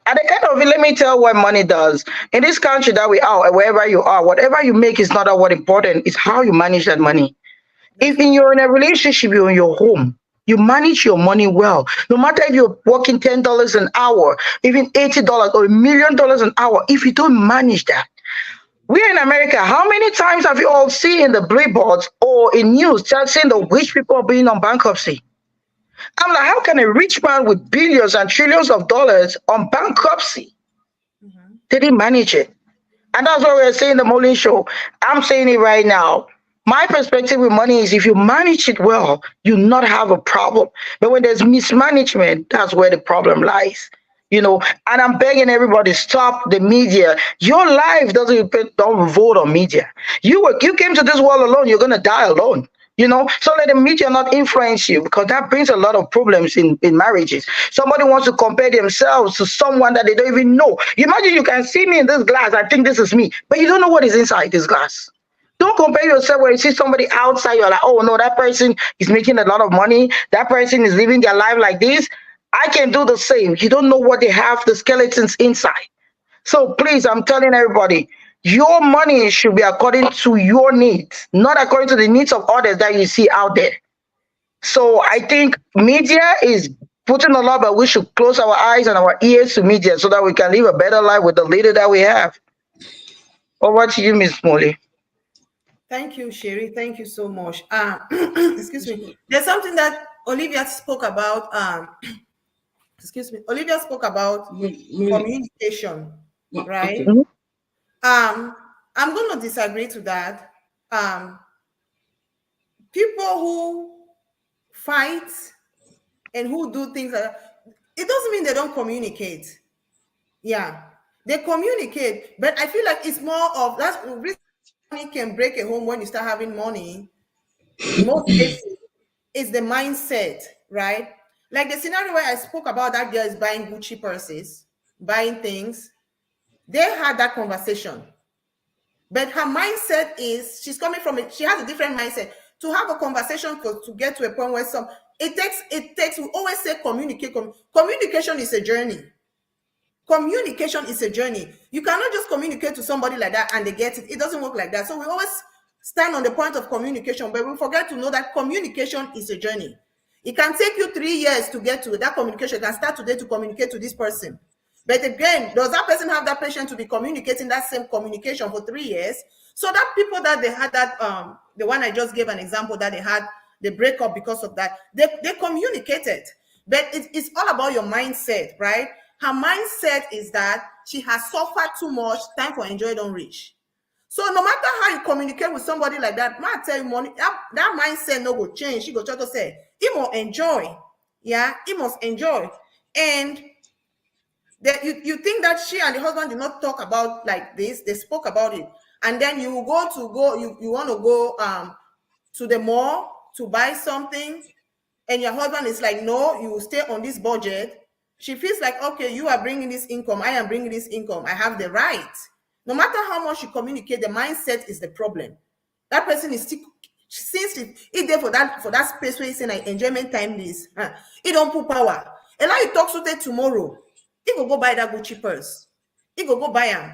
At the end of it, let me tell what money does. In this country that we are, wherever you are, whatever you make is not what important. It's how you manage that money. If that's in right. you're in a relationship, you're in your home, you manage your money well. No matter if you're working $10 an hour, even $80 or $1 million an hour, if you don't manage that, we're in America. How many times have you all seen in the billboards or in news saying the rich people are being on bankruptcy? I'm like, how can a rich man with billions and trillions of dollars on bankruptcy? Mhm. They didn't manage it. And that's what we're saying in the Mollie Show. I'm saying it right now. My perspective with money is if you manage it well, you not have a problem. But when there's mismanagement, that's where the problem lies. And I'm begging everybody, stop the media. Your life don't vote on media. You came to this world alone, you're gonna die alone. So let the media not influence you because that brings a lot of problems in marriages. Somebody wants to compare themselves to someone that they don't even know. You imagine you can see me in this glass, I think this is me, but you don't know what is inside this glass. Don't compare yourself when you see somebody outside, you're like, oh no, that person is making a lot of money. That person is living their life like this. I can do the same. You don't know what they have, the skeletons inside. So please, I'm telling everybody, your money should be according to your needs, not according to the needs of others that you see out there. So I think media is putting a lot, but we should close our eyes and our ears to media so that we can live a better life with the leader that we have. Over to you, Miss Molly. Thank you, Sherry. Thank you so much. Excuse me. There's something that Olivia spoke about. Excuse me. Olivia spoke about communication, right? Okay. Mhm. I'm going to disagree to that. Um, People who fight and who do things like that, it doesn't mean they don't communicate. Yeah, they communicate, but I feel like it's more of that's the reason money can break a home when you start having money. In most cases, it's the mindset, right? Like the scenario where I spoke about that girl is buying Gucci purses, buying things. They had that conversation, but her mindset is she's coming from it. She has a different mindset. To have a conversation to get to a point where it takes. We always say communicate. Communication is a journey. Communication is a journey. You cannot just communicate to somebody like that and they get it. It doesn't work like that. So we always stand on the point of communication, but we forget to know that communication is a journey. It can take you 3 years to get to that communication. You can start today to communicate to this person. But again, does that person have that patience to be communicating that same communication for 3 years? So that people that they had that the one I just gave an example that they had the breakup because of that, they communicated. But it's all about your mindset, right? Her mindset is that she has suffered too much, time for enjoy don't reach. So no matter how you communicate with somebody like that, man, I tell you, money, that mindset no go change. She go try to say, he must enjoy. Yeah, he must enjoy. And that you think that she and the husband did not talk about like this, they spoke about it. And then you want to go to the mall to buy something, and your husband is like, no, you will stay on this budget. She feels like, okay, you are bringing this income, I am bringing this income, I have the right. No matter how much you communicate, the mindset is the problem. That person is still, since it there for that space where he's saying like enjoyment time is, he don't put power. And now you talk to them tomorrow, he go buy that Gucci purse, he go buy him.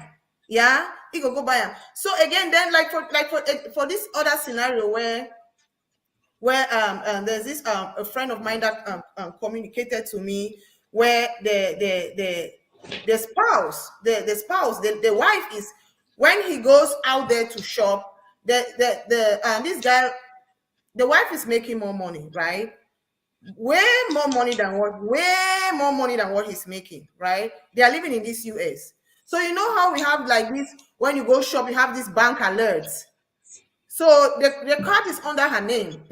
Yeah, he go buy him. So again, then like for this other scenario where there's this a friend of mine that communicated to me where the spouse, the wife is, when he goes out there to shop, this guy, the wife is making more money, right? Way more money than what he's making, right? They are living in this US. So you know how we have like this, when you go shop, you have these bank alerts. So the card is under her name.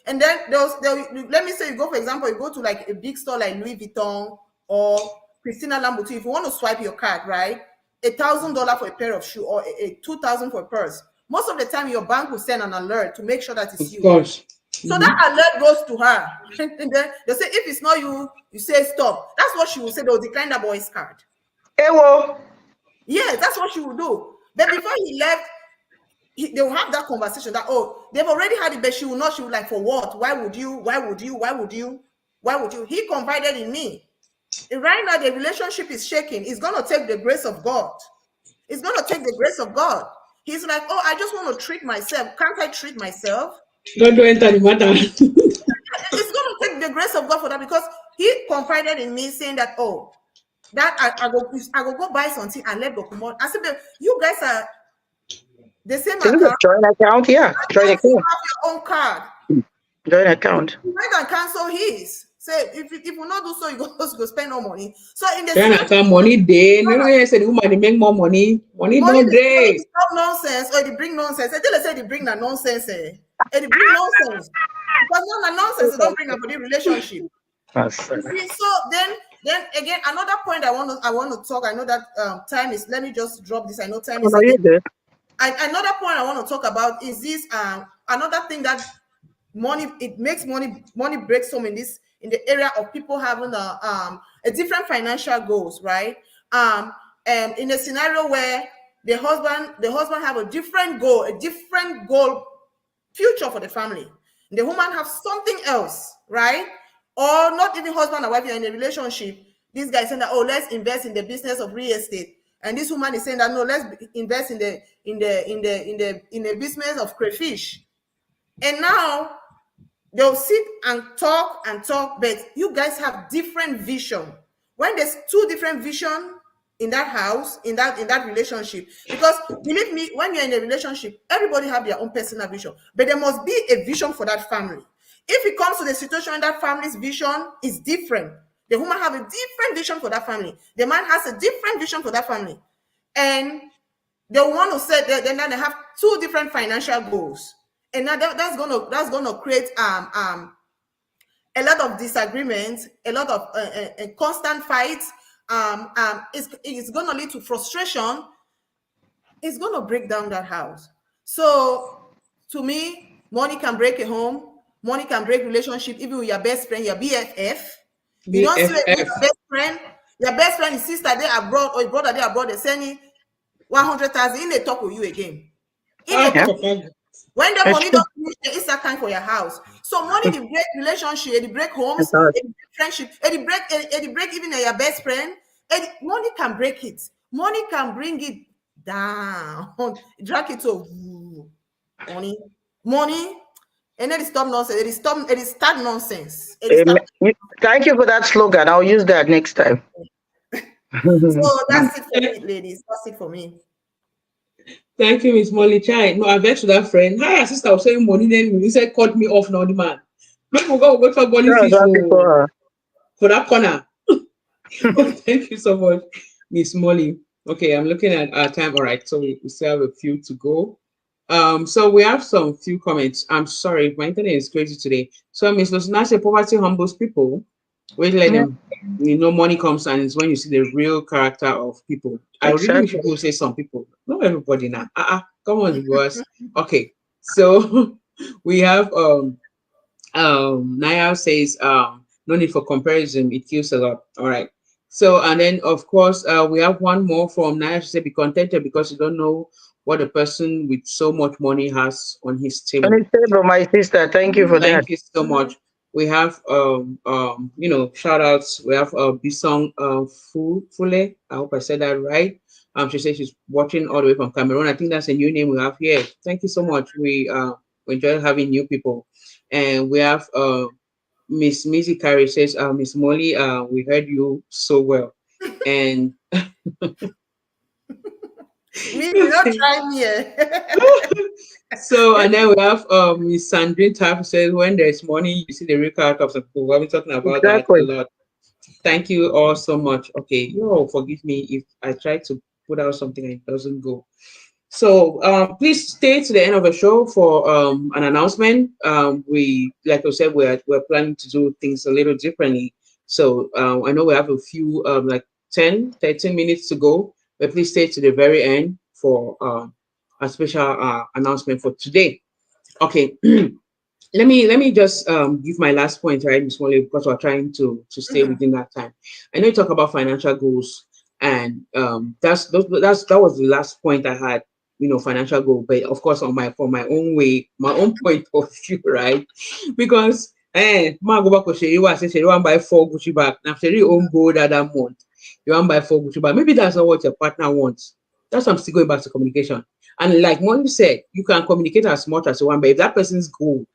And then let me say you go, for example, you go to like a big store like Louis Vuitton or Christina Louboutin. If you want to swipe your card, right, $1,000 for a pair of shoes or a 2,000 for a purse. Most of the time, your bank will send an alert to make sure that it's you. Of course. So that alert goes to her. And then they say, if it's not you, you say stop. That's what she will say. They'll decline that boy's card. Ewo. Yes, that's what she will do. But before he left, they will have that conversation that, oh, they've already had it, but she will not. She will like, for what? Why would you? He confided in me. And right now, the relationship is shaking. It's going to take the grace of God. It's going to take the grace of God. He's like, oh, I just want to treat myself. Can't I treat myself? Don't do enter the matter. It's going to take the grace of God for that, because he confided in me saying that, oh, that I go buy something and let go come on. I said, you guys are the same account. Joint account, yeah. Joint account. You have your own card. Joint account. You can cancel his. Say if you not do so, you go spend no money. So in the joint account money day. No, I said the woman they make more money. Money don't day. Stop nonsense, or they bring nonsense. I tell you, say they bring that nonsense. They bring nonsense. Because not nonsense, they don't bring up for the relationship. You see, so then again, another point I want to talk. I know that time is. Let me just drop this. I know time is. Another point I want to talk about is this. Another thing that money, it makes money breaks home in the area of people having a different financial goals, right? In a scenario where the husband have a different goal future for the family. The woman have something else, right? Or not even husband and wife, you're in a relationship. This guy is saying that, oh, let's invest in the business of real estate. And this woman is saying that, no, let's invest in the business of crayfish. And now they'll sit and talk, but you guys have different vision. When there's two different vision in that house, in that relationship, because believe me, when you're in a relationship, everybody have their own personal vision, but there must be a vision for that family. If it comes to the situation and that family's vision is different, the woman have a different vision for that family. The man has a different vision for that family. And they want to say that then they have two different financial goals. And now that's gonna create a lot of disagreements, a lot of constant fights. It's gonna lead to frustration. It's gonna break down that house. So to me, money can break a home. Money can break relationship, even with your best friend, your BFF. You don't see it with your best friend. Your best friend, his sister there abroad, or your brother there abroad, they sending 100,000 in, they talk with you again. When the money don't finish, there is a time for your house. So money, they break relationship, they break homes, they break friendship, they break even your best friend. Money can break it. Money can bring it down. Drag it to money. And then it stop nonsense. It is start nonsense. Thank you for that slogan. I'll use that next time. So that's it for me, ladies. That's it for me. Thank you, Miss Mollie. Chai. No, I bet to that friend. Hi, sister was saying money, then you said cut me off now, the man. People go for money for that corner. Thank you so much, Miss Mollie. Okay, I'm looking at our time. All right, so we still have a few to go. So we have some few comments. I'm sorry, my internet is crazy today. So Miss Lucina said poverty humbles people. Wait, let Yeah, them, money comes and it's when you see the real character of people. I really wish people exactly. would say some people, not everybody now. Come on, boss. Okay, so we have Naya says no need for comparison, it kills a lot. All right. So and then of course we have one more from Naya. She said be contented because you don't know what a person with so much money has on his And table. it's favor, my sister. Thank you for that. Thank you so much. We have shout outs. We have Bisong Fule. I hope I said that right. She says she's watching all the way from Cameroon. I think that's a new name we have here. Thank you so much. We enjoy having new people. And we have Miss Missy Carey says, Miss Molly, we heard you so well. And Me, do not try me. so, and then we have Miss Sandrine Taff says, when there's money, you see the real character of the people. We've been talking about that a Exactly. lot. Thank you all so much. Okay, you all forgive me if I try to put out something and it doesn't go. So please stay to the end of the show for an announcement. We, like I said, we're planning to do things a little differently. So I know we have a few like 10, 13 minutes to go, but please stay to the very end for a special announcement for today. Okay, let me just give my last point, right, Miss Molly, because we're trying to stay Mhm. within that time. I know you talk about financial goals, and that was the last point I had. Financial goal, but of course, on my for my own way, my own point of view, right? Because ma go back to Sherry, I say Sherry want buy 4 Gucci bag. Now Sherry own gold that month. You want buy 4 Gucci bag. Maybe that's not what your partner wants. That's why I'm still going back to communication. And like Molly said, you can communicate as much as you want, but if that person's goal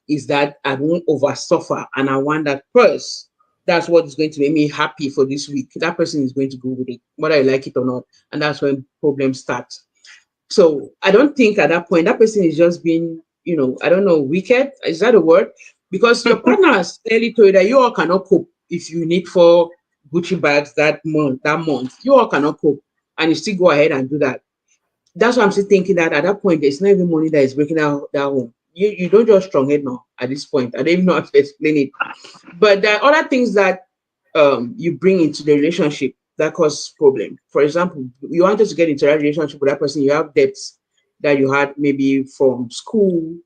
is that I won't over suffer and I want that first. That's what is going to make me happy for this week. That person is going to go with it, whether I like it or not. And that's when problems start. So I don't think at that point that person is just being, I don't know, wicked. Is that a word? Because your partner has clearly told you that you all cannot cope if you need 4 Gucci bags that month. You all cannot cope. And you still go ahead and do that. That's why I'm still thinking that at that point, there's not even money that is breaking out that home. You don't just strong head now at this point. I don't even know how to explain it. But there are other things that you bring into the relationship that cause problem. For example, you wanted to get into that relationship with that person, you have debts that you had maybe from school,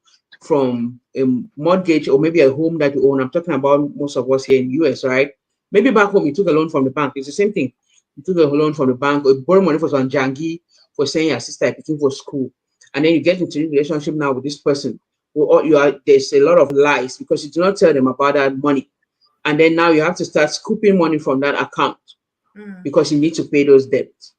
from a mortgage, or maybe a home that you own. I'm talking about most of us here in US, right? Maybe back home you took a loan from the bank. It's the same thing. You took a loan from the bank or borrow money for some jangi for saying your sister picking for school. And then you get into a relationship now with this person. There's a lot of lies because you do not tell them about that money, and then now you have to start scooping money from that account Mm. because you need to pay those debts,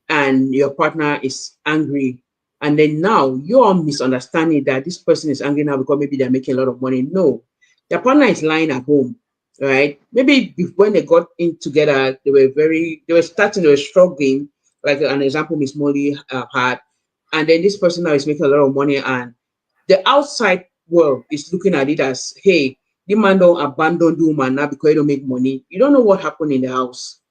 and your partner is angry, and then now you're misunderstanding that this person is angry now because maybe they're making a lot of money. No, their partner is lying at home, right? Maybe when they got in together, they were starting, they were struggling, like an example Miss Molly had, and then this person now is making a lot of money, and the outside world is looking at it as, hey, the man don't abandon the woman now because he don't make money. You don't know what happened in the house.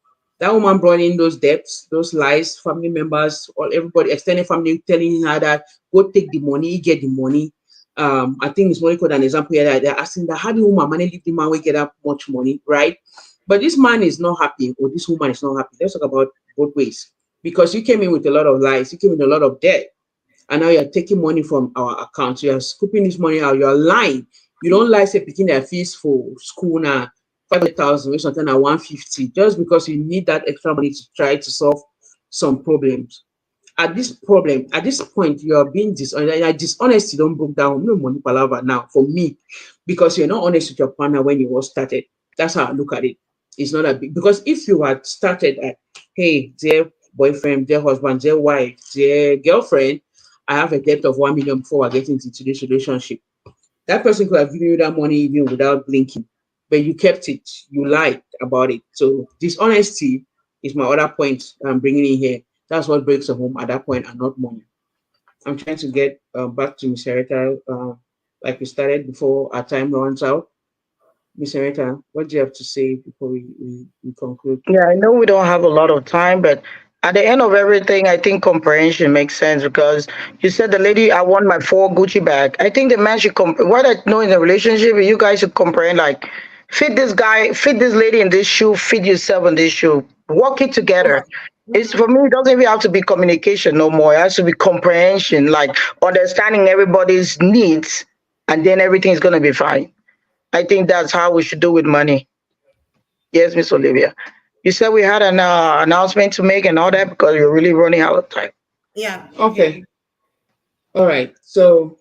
That woman brought in those debts, those lies, family members, or everybody, extended family telling her that go take the money, get the money. I think Miss Monica an example here that they're asking that how the woman money leave the man we get that much money, right? But this man is not happy, or this woman is not happy. Let's talk about both ways. Because you came in with a lot of lies, you came in with a lot of debt, and now you're taking money from our account. You're scooping this money out. You're lying. You don't like say picking their fees for school now 500,000, which something at 150, just because you need that extra money to try to solve some problems. At this point, you are being dishonest. Like, dishonesty don't broke down. No money palaver now for me, because you're not honest with your partner when you was started. That's how I look at it. It's not a big, because if you had started at, hey, dear boyfriend, dear husband, dear wife, dear girlfriend, I have a debt of 1 million before I get into this relationship. That person could have given you that money even without blinking, but you kept it. You lied about it. So dishonesty is my other point I'm bringing in here. That's what breaks a home at that point, and not money. I'm trying to get back to Miss Hereta, like we started before our time runs out. Miss Hereta, what do you have to say before we conclude? Yeah, I know we don't have a lot of time, but At the end of everything, I think comprehension makes sense because you said the lady, I want my four Gucci bag. I think the man should what I know in a relationship, you guys should comprehend like fit this guy, fit this lady in this shoe, fit yourself in this shoe, work it together. It's for me, it doesn't even have to be communication no more. It has to be comprehension, like understanding everybody's needs, and then everything is gonna be fine. I think that's how we should do with money. Yes, Miss Olivia. You said we had an announcement to make and all that because you're really running out of time. Yeah. Okay. Okay. All right. So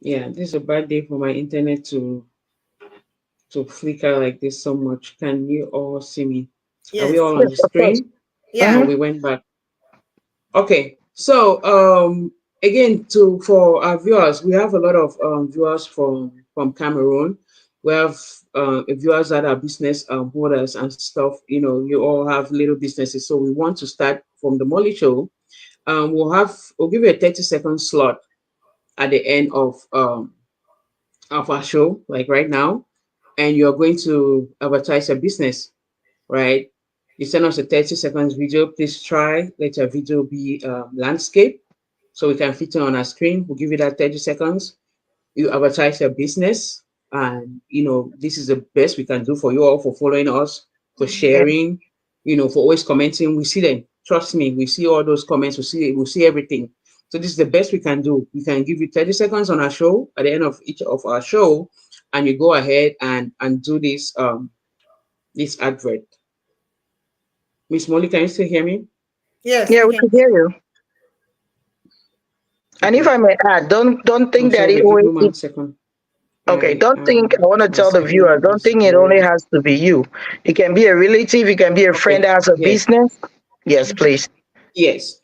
yeah, this is a bad day for my internet to flicker like this so much. Can you all see me? Are we Yes. all on Yes, the of course. screen? Or Hmm. Yeah. we went back? Okay. So again to for our viewers, we have a lot of viewers from Cameroon. We have viewers that are business holders and stuff. You know, you all have little businesses. So we want to start from the Molly Show. We'll give you a 30-second slot at the end of our show, like right now, and you're going to advertise your business, right? You send us a 30 seconds video. Please try let your video be landscape so we can fit it on our screen. We'll give you that 30 seconds. You advertise your business, and you know this is the best we can do for you all, for following us, for Yeah. sharing, you know, for always commenting. We see them, trust me, we see all those comments, we see everything. So this is the best we can do. We can give you 30 seconds on our show at the end of each of our show, and you go ahead and do this advert. Miss Molly, can you still hear me? Yes, Yeah, we we can. could hear you. And if Okay. I may add, don't I'm think that sorry, it give always me 1 second. okay, I don't think I want to My tell the screen viewer, don't is think it only very has to be you. It can be a relative, it can be a friend okay. that has a Yes, business. Yes, please. yes.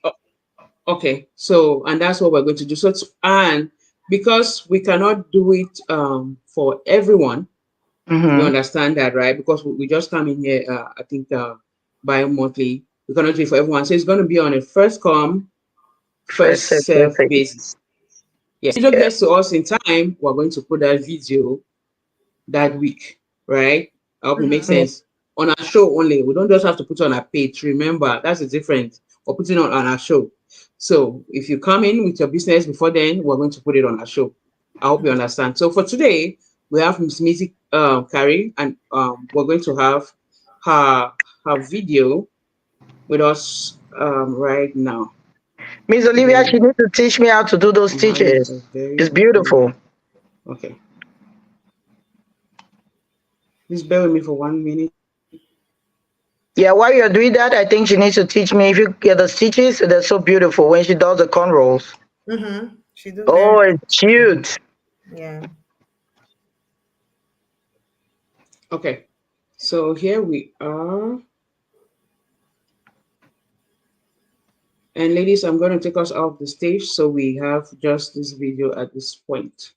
Okay, so and that's what we're going to do. And because we cannot do it for everyone, you Mm-hmm. understand that, right? Because we just come in here, I think bi-monthly. We cannot do it for everyone, so it's going to be on a first come, First first set serve basis. basis. Yes, if it Yeah. gets to us in time, we're going to put that video that week, right? I hope it makes Mm-hmm. Yeah. sense. On our show only, we don't just have to put it on our page. Remember, that's the difference. We're putting it on our show. So if you come in with your business before then, we're going to put it on our show. I hope you understand. So for today, we have Miss Music Carrie, and we're going to have her her video with us right now. Miss Olivia, Again, she needs to teach me how to do those I'm having stitches. a very It's beautiful. okay. Please bear with me for 1 minute. Yeah, while you're doing that, I think she needs to teach me. If you get the stitches, they're so beautiful when she does the cornrows. Mm-hmm. She do very Oh, it's Mhm. cute. yeah. Okay, so here we are. And ladies, I'm going to take us off the stage so we have just this video at this point.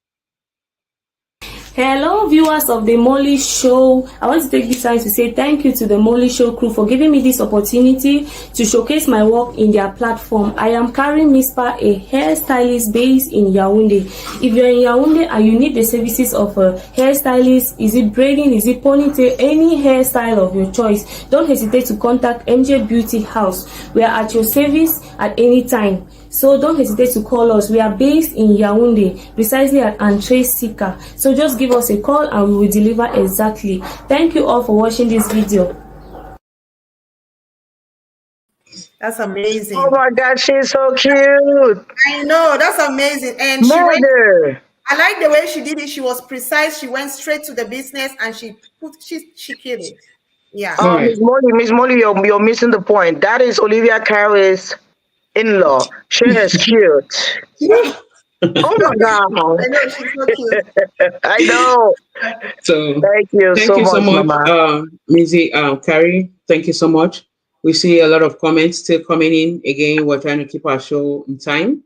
Hello, viewers of the Mollie Show. I want to take this time to say thank you to the Mollie Show crew for giving me this opportunity to showcase my work in their platform. I am Karen Mispa, a hairstylist based in Yaoundé. If you're in Yaoundé and you need the services of a hairstylist, is it braiding, is it ponytail, any hairstyle of your choice, don't hesitate to contact MJ Beauty House. We are at your service at any time. So don't hesitate to call us. We are based in Yaoundé, precisely at Entrée Sika. So just give us a call and we will deliver exactly. Thank you all for watching this video. That's Oh amazing. my God, she's so cute. I know, that's amazing. And she went, Mother. I like the way she did it. She was precise. She went straight to the business and she killed it. Yeah. All Miss right. Molly, Miss Molly, you're missing the point. That is Olivia Carey's in-law. She is cute. Oh my I God. know she's so cute. I know. So Thank you thank so you so much, much, Mama. Missy Carrie. Thank you so much. We see a lot of comments still coming in. Again, we're trying to keep our show in time.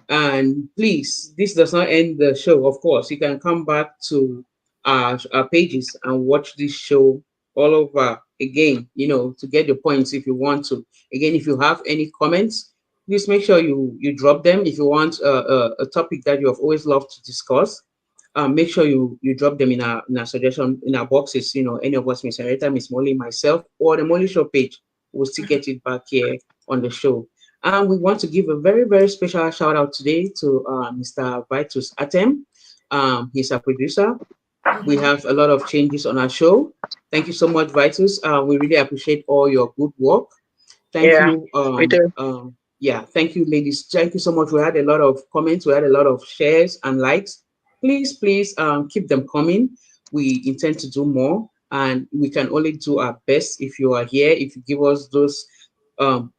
And please, this does not end the show, of course. You can come back to our pages and watch this show all over again, you know, to get your points if you want to. Again, if you have any comments, please make sure you drop them. If you want a topic that you have always loved to discuss, make sure you drop them in our suggestion in our boxes. You know, any of us, Miss Henrietta, Miss Molly, myself, or the Molly Show page. we'll still get it back here on the show. And we want to give a very, very special shout out today to Mr. Vitus Atem. He's our producer. We have a lot of changes on our show. Thank you so much, Vitus. We really appreciate all your good work. Thank Yeah, you. we do. Yeah, thank you, ladies. Thank you so much. We had a lot of comments. We had a lot of shares and likes. Please, keep them coming. We intend to do more, and we can only do our best if you are here. If you give us those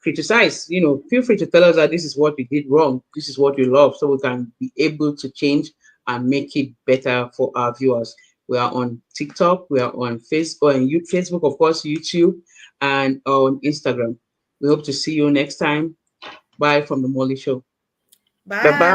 criticize, feel free to tell us that this is what we did wrong. This is what we love, so we can be able to change and make it better for our viewers. We are on TikTok. We are on Facebook, and Facebook, of course, YouTube, and on Instagram. We hope to see you next time. Bye from the Mollie Show. Bye Bye. bye.